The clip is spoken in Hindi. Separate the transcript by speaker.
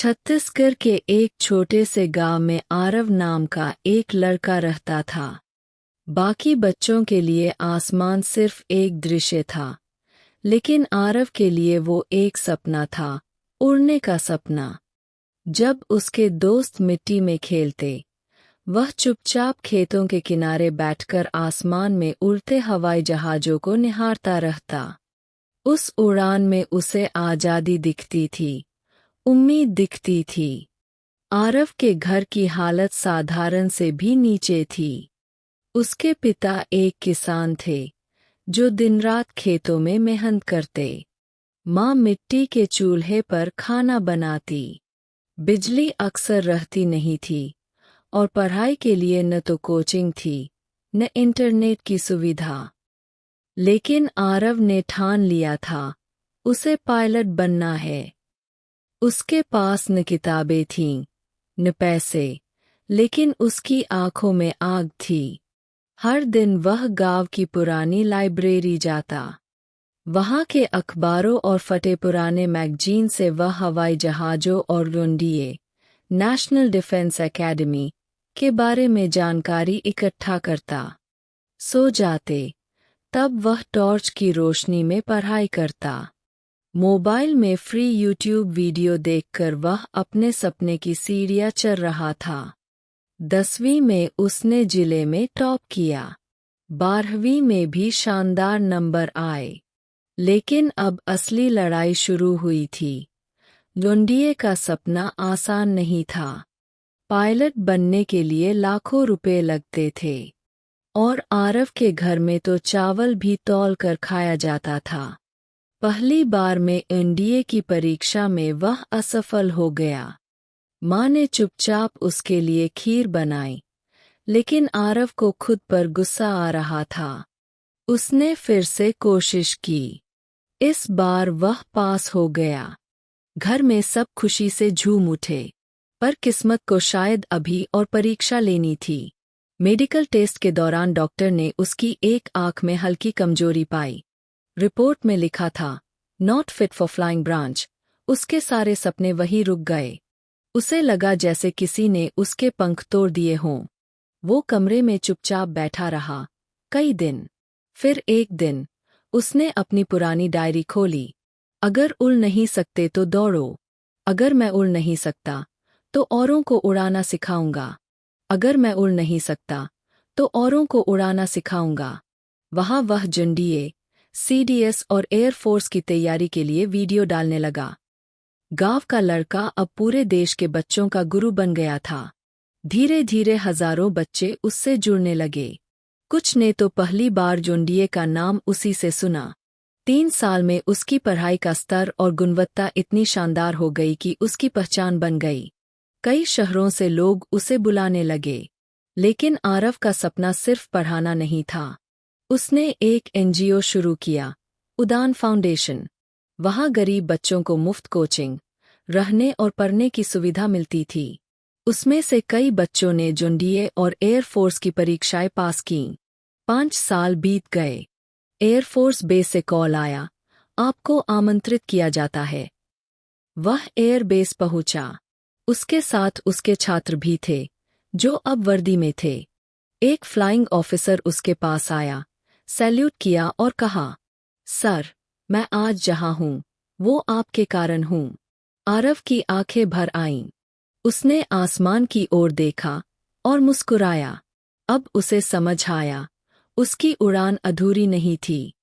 Speaker 1: छत्तीसगढ़ के एक छोटे से गांव में आरव नाम का एक लड़का रहता था। बाकी बच्चों के लिए आसमान सिर्फ एक दृश्य था, लेकिन आरव के लिए वो एक सपना था, उड़ने का सपना। जब उसके दोस्त मिट्टी में खेलते, वह चुपचाप खेतों के किनारे बैठकर आसमान में उड़ते हवाई जहाज़ों को निहारता रहता। उस उड़ान में उसे आज़ादी दिखती थी, उम्मीद दिखती थी। आरव के घर की हालत साधारण से भी नीचे थी। उसके पिता एक किसान थे, जो दिन-रात खेतों में मेहनत करते। माँ मिट्टी के चूल्हे पर खाना बनाती। बिजली अक्सर रहती नहीं थी, और पढ़ाई के लिए न तो कोचिंग थी, न इंटरनेट की सुविधा। लेकिन आरव ने ठान लिया था, उसे पायलट बनना है। उसके पास न किताबें थीं, न पैसे, लेकिन उसकी आंखों में आग थी। हर दिन वह गांव की पुरानी लाइब्रेरी जाता। वहाँ के अखबारों और फटे पुराने मैगजीन से वह हवाई जहाज़ों और एनडीए, नेशनल डिफेंस एकेडमी, के बारे में जानकारी इकट्ठा करता। सो जाते, तब वह टॉर्च की रोशनी में पढ़ाई करता। मोबाइल में फ्री यूट्यूब वीडियो देखकर वह अपने सपने की सीढ़ियाँ चढ़ रहा था। 10वीं में उसने जिले में टॉप किया। 12वीं में भी शानदार नंबर आए। लेकिन अब असली लड़ाई शुरू हुई थी। एनडीए का सपना आसान नहीं था। पायलट बनने के लिए लाखों रुपए लगते थे। और आरव के घर में तो चावल भी तौल कर खाया जाता था। पहली बार में एनडीए की परीक्षा में वह असफल हो गया। माँ ने चुपचाप उसके लिए खीर बनाई, लेकिन आरव को खुद पर गुस्सा आ रहा था। उसने फिर से कोशिश की। इस बार वह पास हो गया। घर में सब खुशी से झूम उठे। पर किस्मत को शायद अभी और परीक्षा लेनी थी। मेडिकल टेस्ट के दौरान डॉक्टर ने उसकी एक आंख में हल्की कमजोरी पाई। रिपोर्ट में लिखा था, not fit for flying branch. उसके सारे सपने वहीं रुक गए। उसे लगा जैसे किसी ने उसके पंख तोड़ दिए हों। वो कमरे में चुपचाप बैठा रहा, कई दिन। फिर एक दिन, उसने अपनी पुरानी डायरी खोली। अगर उड़ नहीं सकते तो दौड़ो। अगर मैं उड़ नहीं सकता, तो औरों को उड़ाना सिखाऊंगा। अगर मैं उड़ नहीं सकता, तो औरों को उड़ाना सिखाऊंगा। वहाँ वह एनडीए, सीडीएस और एयरफोर्स की तैयारी के लिए वीडियो डालने लगा। गांव का लड़का अब पूरे देश के बच्चों का गुरु बन गया था। धीरे धीरे हजारों बच्चे उससे जुड़ने लगे। कुछ ने तो पहली बार एनडीए का नाम उसी से सुना। 3 साल में उसकी पढ़ाई का स्तर और गुणवत्ता इतनी शानदार हो गई कि उसकी पहचान बन गई। कई शहरों से लोग उसे बुलाने लगे। लेकिन आरव का सपना सिर्फ पढ़ाना नहीं था। उसने एक एनजीओ शुरू किया, उड़ान फाउंडेशन। वहाँ गरीब बच्चों को मुफ्त कोचिंग, रहने और पढ़ने की सुविधा मिलती थी। उसमें से कई बच्चों ने एनडीए और एयरफोर्स की परीक्षाएं पास कीं। 5 साल बीत गए। एयरफोर्स बेस से कॉल आया, आपको आमंत्रित किया जाता है। वह एयरबेस पहुंचा। उसके साथ उसके छात्र भी थे, जो अब वर्दी में थे। एक फ्लाइंग ऑफिसर उसके पास आया, सैल्यूट किया और कहा, सर, मैं आज जहां हूं, वो आपके कारण हूं। आरव की आंखें भर आईं। उसने आसमान की ओर देखा और मुस्कुराया। अब उसे समझ आया, उसकी उड़ान अधूरी नहीं थी।